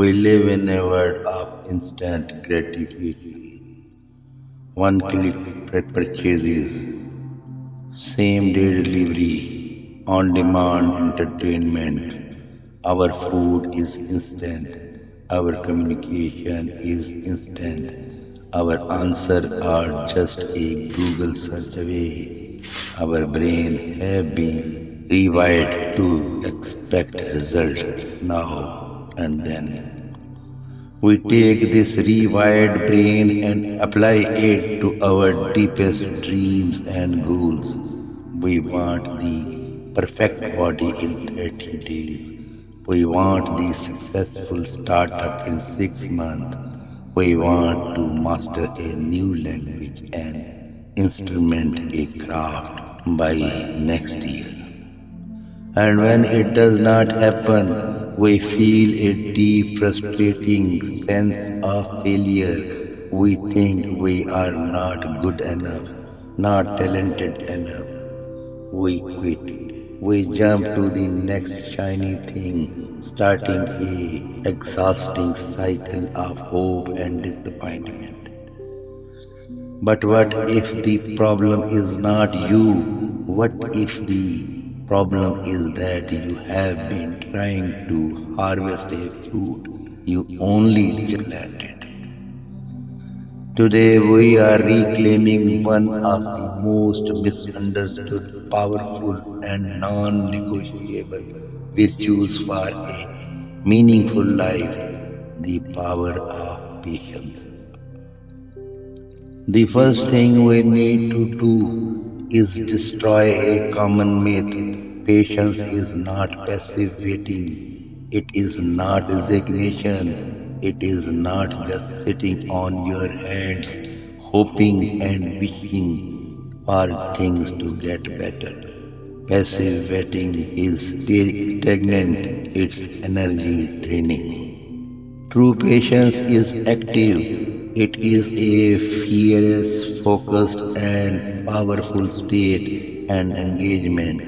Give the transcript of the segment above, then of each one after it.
We live in a world of instant gratification. One click purchases, same day delivery, on demand entertainment. Our food is instant. Our communication is instant. Our answers are just a Google search away. Our brain have been rewired to expect result now and then. We take this rewired brain and apply it to our deepest dreams and goals. We want the perfect body in 30 days. We want the successful startup in 6 months. We want to master a new language and instrument a craft by next year. And when it does not happen, we feel a deep, frustrating sense of failure. We think we are not good enough, not talented enough. We quit. We jump to the next shiny thing, starting a exhausting cycle of hope and disappointment. But what if the problem is not you? What if the problem is that you have been trying to harvest a fruit you only just planted? Today we are reclaiming one of the most misunderstood, powerful and non-negotiable virtues for a meaningful life, the power of patience. The first thing we need to do is destroy a common myth. Patience is not passive waiting. It is not resignation. It is not just sitting on your hands, hoping and wishing for things to get better. Passive waiting is stagnant. It's energy draining. True patience is active. It is a fierce, focused and powerful state and engagement.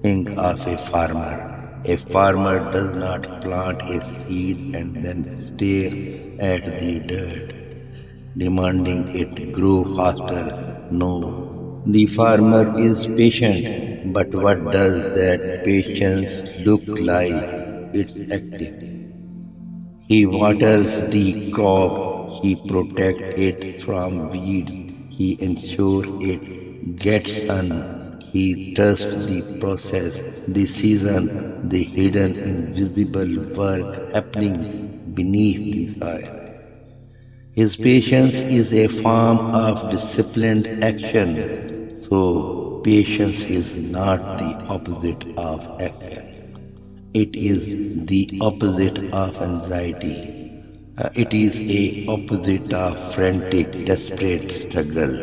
Think of a farmer. A farmer does not plant a seed and then stare at the dirt, demanding it grow faster. No, the farmer is patient. But what does that patience look like? It's active. He waters the crop, he protects it from weeds, he ensures it gets sun, he trusts the process, the season, the hidden invisible work happening beneath the soil. His patience is a form of disciplined action, so patience is not the opposite of action. It is the opposite of anxiety. It is a opposite of frantic, desperate struggle.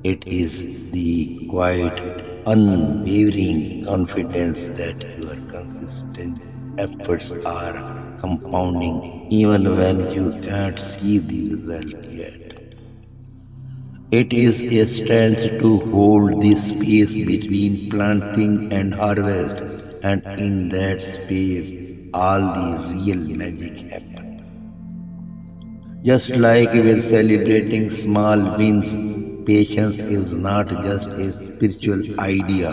It is the quiet, unwavering confidence that your consistent efforts are compounding even when you can't see the result yet. It is a strength to hold the space between planting and harvest, and in that space all the real magic happens. Just like with celebrating small wins, patience is not just a spiritual idea,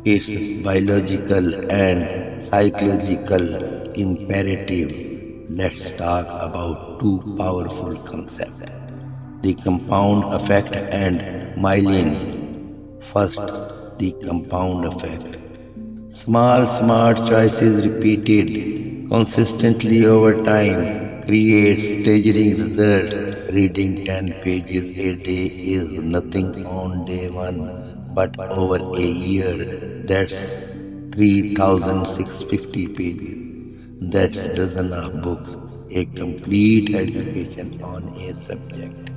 it's biological and psychological imperative. Let's talk about two powerful concepts, the compound effect and myelin. First, the compound effect. Small, smart choices repeated consistently over time create staggering results. Reading 10 pages a day is nothing on day one, but over a year, that's 3,650 pages. That's a dozen of books, a complete education on a subject.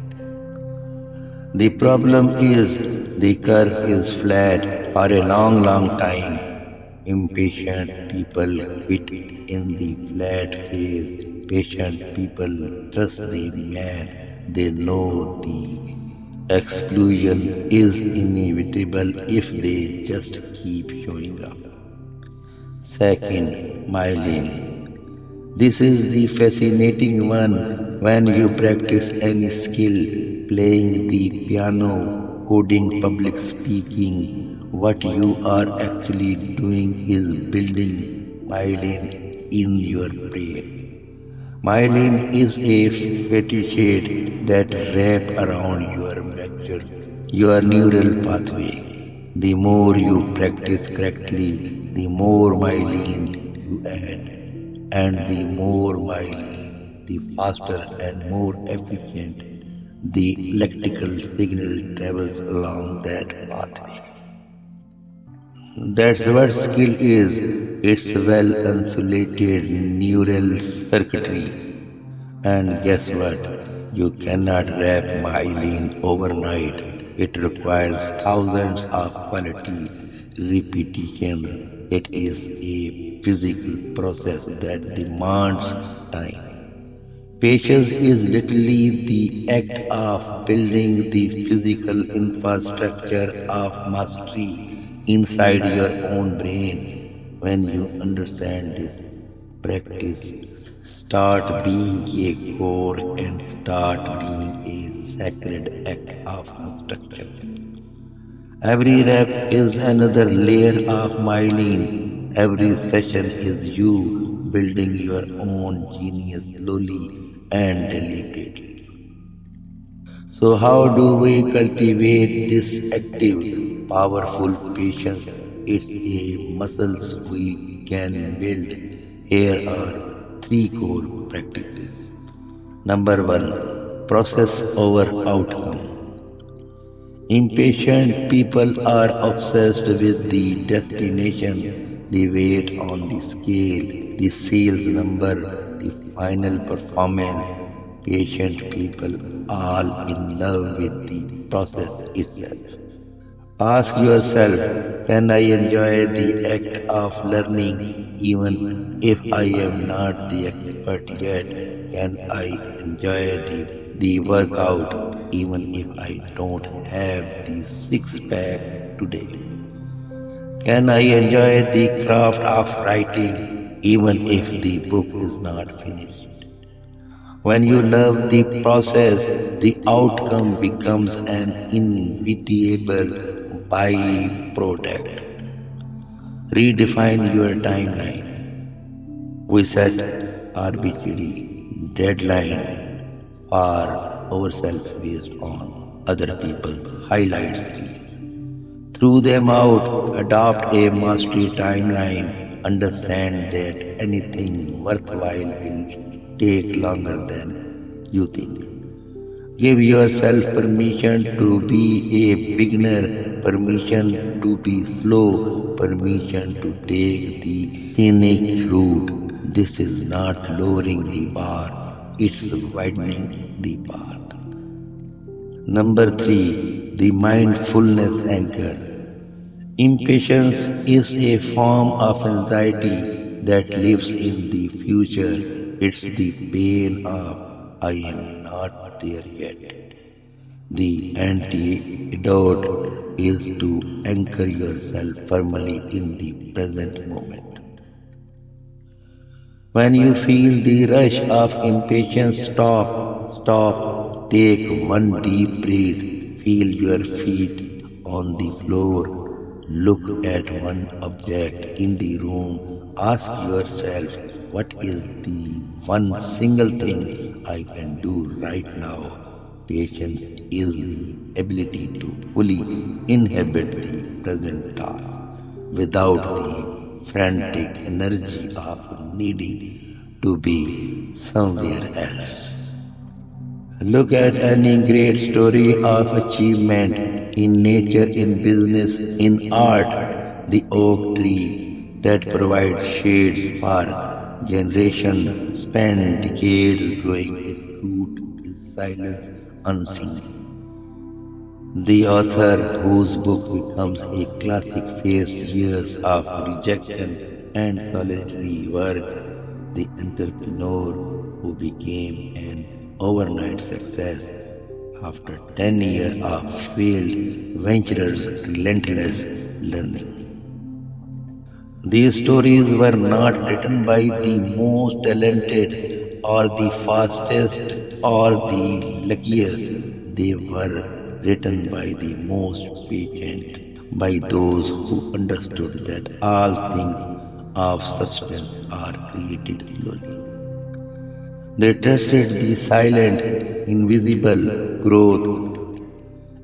The problem is the curve is flat for a long, long time. Impatient people quit in the flat phase. Patient people trust the math. They know the exclusion is inevitable if they just keep showing up. Second, myelin. This is the fascinating one. When you practice any skill, playing the piano, coding, public speaking, what you are actually doing is building myelin in your brain. Myelin is a fatty shade that wraps around your neural pathway. The more you practice correctly, the more myelin you add, and the more myelin, the faster and more efficient the electrical signal travels along that pathway. That's what skill is. It's well insulated neural circuitry. And guess what? You cannot wrap myelin overnight. It requires thousands of quality repetitions. It is a physical process that demands time. Patience is literally the act of building the physical infrastructure of mastery inside your own brain. When you understand this, practice start being a core and start being a sacred act of construction. Every rep is another layer of myelin. Every session is you building your own genius slowly and deliberately. So, how do we cultivate this active, powerful patience? It's a muscles we can build. Here are three core practices. Number one, process over outcome. Impatient people are obsessed with the destination, the weight on the scale, the sales number, the final performance. Patient people are in love with the process itself. Ask yourself, can I enjoy the act of learning even if I am not the expert yet? Can I enjoy the workout even if I don't have the six pack today? Can I enjoy the craft of writing even if the book is not finished? When you love the process, the outcome becomes an inevitable byproduct. Redefine your timeline. We set arbitrary deadline for ourselves based on other people's highlights reels. Throw them out, adopt a mastery timeline, understand that anything worthwhile will take longer than you think. Give yourself permission to be a beginner, permission to be slow, permission to take the scenic route. This is not lowering the bar, it's widening the path. Number three, the mindfulness anchor. Impatience is a form of anxiety that lives in the future. It's the pain of I am not there yet. The antidote is to anchor yourself firmly in the present moment. When you feel the rush of impatience, stop, take one deep breath, feel your feet on the floor. Look at one object in the room. Ask yourself, what is the one single thing I can do right now? Patience is the ability to fully inhabit the present task without the frantic energy of needing to be somewhere else. Look at any great story of achievement in nature, in business, in art. The oak tree that provides shades for generations spent decades growing its root in silence unseen. The author whose book becomes a classic faced years of rejection and solitary work. The entrepreneur who became an overnight success after 10 years of failed ventures, relentless learning. These stories were not written by the most talented or the fastest or the luckiest. They were written by the most patient, by those who understood that all things of substance are created slowly. They trusted the silent, invisible growth.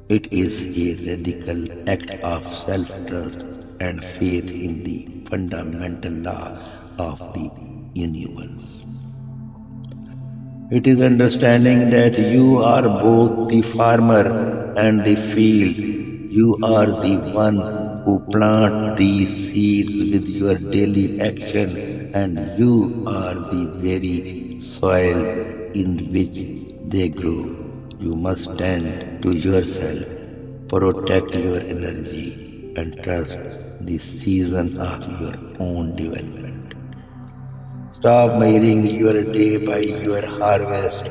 It is a radical act of self-trust and faith in the fundamental law of the universe. It is understanding that you are both the farmer and the field. You are the one who plant these seeds with your daily action, and you are the very soil in which they grow. You must tend to yourself, protect your energy, and trust the season of your own development. Stop measuring your day by your harvest.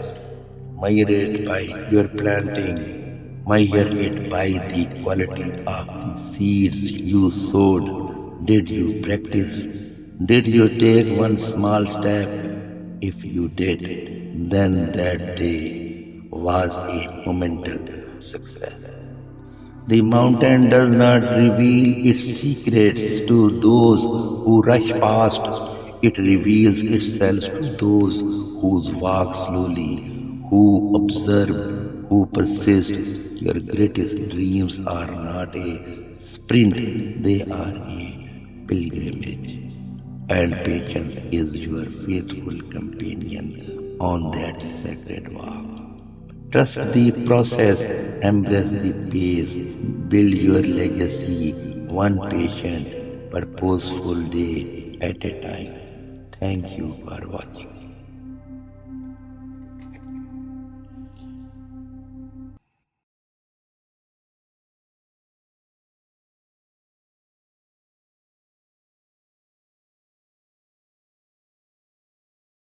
Measure it by your planting. Measure it by the quality of the seeds you sowed. Did you practice? Did you take one small step? If you did, then that day was a momentous success. The mountain does not reveal its secrets to those who rush past. It reveals itself to those who walk slowly, who observe, who persist. Your greatest dreams are not a sprint, they are a pilgrimage. And patience is your faithful companion on that sacred walk. Trust the process, embrace the pace, build your legacy one patient, purposeful day at a time. Thank you for watching.